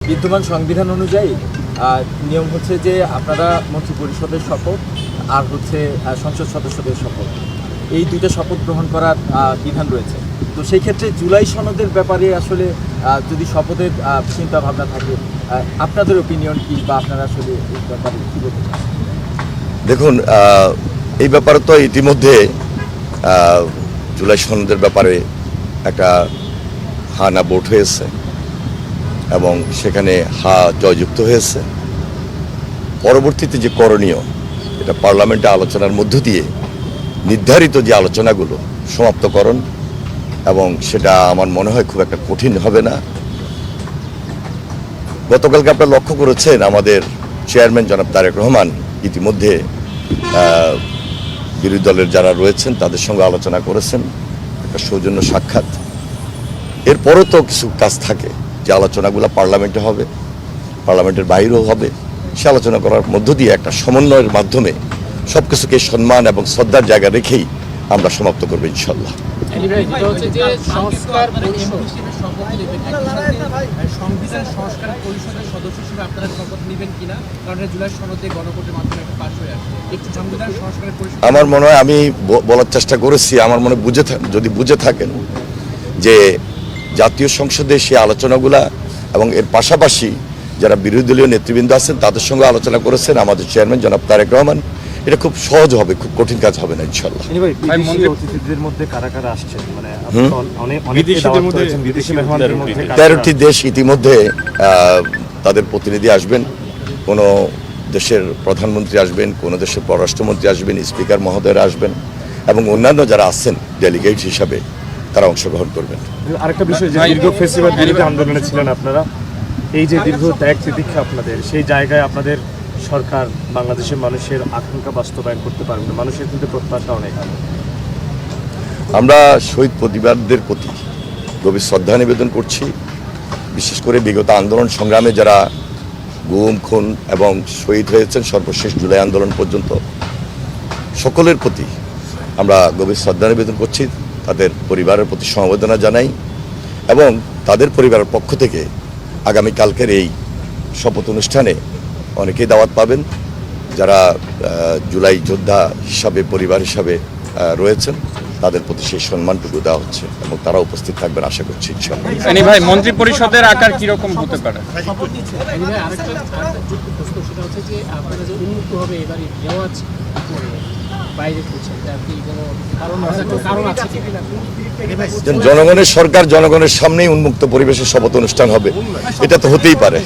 বিদ্যমান সংবিধান অনুযায়ী নিয়ম হচ্ছে যে আপনারা মন্ত্রিপরিষদের শপথ আর হচ্ছে সংসদ সদস্যদের শপথ, এই দুইটা শপথ গ্রহণ করার বিধান রয়েছে। তো সেই ক্ষেত্রে জুলাই সনদের ব্যাপারে আসলে যদি শপথের চিন্তা ভাবনা থাকে, আপনাদের ওপিনিয়ন কি, বা আপনারা আসলে এই ব্যাপারে কী বলতে চান? দেখুন, এই ব্যাপারে তো ইতিমধ্যে জুলাই সনদের ব্যাপারে একটা হা না ভোট হয়েছে এবং সেখানে হা জয়যুক্ত হয়েছে। পরবর্তীতে যে করণীয়, এটা পার্লামেন্টে আলোচনার মধ্য দিয়ে নির্ধারিত যে আলোচনাগুলো সমাপ্তকরণ, এবং সেটা আমার মনে হয় খুব একটা কঠিন হবে না। গতকালকে আপনারা লক্ষ্য করেছেন আমাদের চেয়ারম্যান জনাব তারেক রহমান ইতিমধ্যে বিরোধী দলের যারা রয়েছেন তাদের সঙ্গে আলোচনা করেছেন, একটা সৌজন্য সাক্ষাৎ। এরপরও তো কিছু কাজ থাকে যে আলোচনাগুলো পার্লামেন্টে হবে, পার্লামেন্টের বাইরেও হবে। সে আলোচনা করার মধ্য দিয়ে একটা সমন্বয়ের মাধ্যমে সব কিছুকে সম্মান এবং শ্রদ্ধার জায়গা রেখেই আমরা সমাপ্ত করবো ইনশাল্লাহ। আমার মনে হয় আমি বলার চেষ্টা করেছি, আমার মনে যদি বুঝে থাকেন যে জাতীয় সংসদে সেই আলোচনাগুলা এবং এর পাশাপাশি যারা বিরোধী দলীয় নেতৃবৃন্দ আছেন তাদের সঙ্গে আলোচনা করেছেন আমাদের চেয়ারম্যান জনাব তারেক রহমান। এটা খুব সহজ হবে, খুব কঠিন কাজ হবে না ইনশাল্লাহ। অতিথিদের মধ্যে কারা কারা আসছেন? মানে 13টি দেশ ইতিমধ্যে তাদের প্রতিনিধি আসবেন। কোনো দেশের প্রধানমন্ত্রী আসবেন, কোনো দেশের পররাষ্ট্রমন্ত্রী আসবেন, স্পিকার মহোদয়রা আসবেন এবং অন্যান্য যারা আছেন ডেলিগেট হিসাবে তারা অংশগ্রহণ করবেন। আরেকটা বিষয়, যে দীর্ঘ ফেস্টিভ্যাল বিরোধী আন্দোলনে ছিলেন আপনারা, এই যে দীর্ঘ ত্যাগ তিতিক্ষা আপনাদের, সেই জায়গায় আপনাদের সরকার বাংলাদেশের মানুষের আকাঙ্ক্ষা বাস্তবায়ন করতে পারবে না, মানুষের কিন্তু প্রত্যাশা অনেক। আমরা শহীদ পরিবারদের প্রতি গভীর শ্রদ্ধা নিবেদন করছি। বিশেষ করে বিগত আন্দোলন সংগ্রামে যারা গুম, খুন এবং শহীদ হয়েছেন সর্বশেষ জুলাই আন্দোলন পর্যন্ত, সকলের প্রতি আমরা গভীর শ্রদ্ধা নিবেদন করছি, তাদের পরিবারের প্রতি সমবেদনা জানাই এবং তাদের পরিবারের পক্ষ থেকে আগামীকালকের এই শপথ অনুষ্ঠানে অনেকেই দাওয়াত পাবেন যারা জুলাই যোদ্ধা হিসাবে, পরিবার হিসাবে রয়েছেন। তাদের প্রতি সেই সম্মানটুকু দেওয়া হচ্ছে এবং তারা উপস্থিত থাকবেন আশা করছি ইনশাআল্লাহ। ভাই, মন্ত্রী পরিষদের আকার কিরকম হতে পারে? জনগণের সরকার, জনগণের সামনেই উন্মুক্ত পরিবেশে শপথ অনুষ্ঠান হবে, এটা তো হতেই পারে।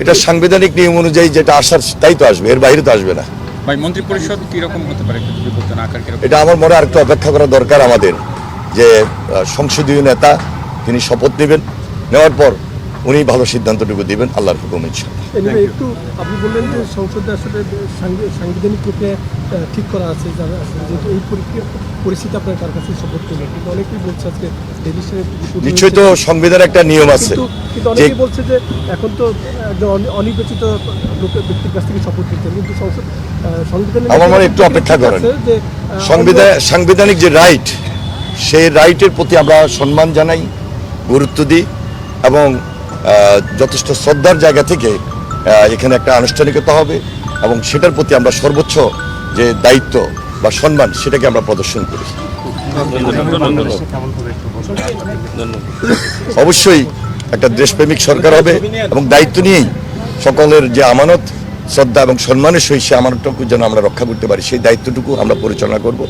এটা সাংবিধানিক নিয়ম অনুযায়ী যেটা আসার তাই তো আসবে, এর বাইরে তো আসবে না। ভাই, মন্ত্রী পরিষদ কিরকম হতে পারে? এটা আমার মনে আরেকটু অপেক্ষা করা দরকার আমাদের, যে সংসদীয় নেতা তিনি শপথ নেবেন, নেওয়ার পর উনি ভালো সিদ্ধান্তটুকু দিবেন আল্লাহর হুকুম ইনশাআল্লাহ। একটু আপনি বললেন যে সংসদে আসলে সাংবিধানিক প্রক্রিয়া ঠিক করা আছে, যারা আসলে যেহেতু এই পরিস্থিতি আপনার কার কাছে শপথ করবেন, কিন্তু অনেকেই বলছে আজকে নিশ্চয়ই তো সংবিধান একটা নিয়ম আছে, কিন্তু অনেকেই বলছে যে এখন তো একজন অনির্বাচিত ব্যক্তির কাছ থেকে শপথ নিতে, কিন্তু সংবিধানে আমার মনে একটু অপেক্ষা করেন। সাংবিধানিক যে রাইট, সেই রাইটের প্রতি আমরা সম্মান জানাই, গুরুত্ব দিই এবং যথেষ্ট শ্রদ্ধার জায়গা থেকে এখানে একটা আনুষ্ঠানিকতা হবে এবং সেটার প্রতি আমরা সর্বোচ্চ যে দায়িত্ব বা সম্মান সেটাকে আমরা প্রদর্শন করি। অবশ্যই একটা দেশপ্রেমিক সরকার হবে এবং দায়িত্ব নিয়েই সকলের যে আমানত, শ্রদ্ধা এবং সম্মানের সহিত সে আমানতটুকু যেন আমরা রক্ষা করতে পারি, সেই দায়িত্বটুকু আমরা পরিচালনা করব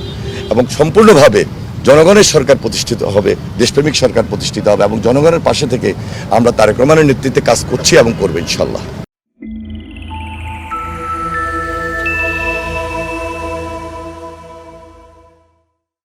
এবং সম্পূর্ণভাবে জনগণের সরকার প্রতিষ্ঠিত হবে, দেশপ্রেমিক সরকার প্রতিষ্ঠিত হবে এবং জনগণের পাশে থেকে আমরা তারেক রহমানের নেতৃত্বে কাজ করছি এবং করবো ইনশাল্লাহ।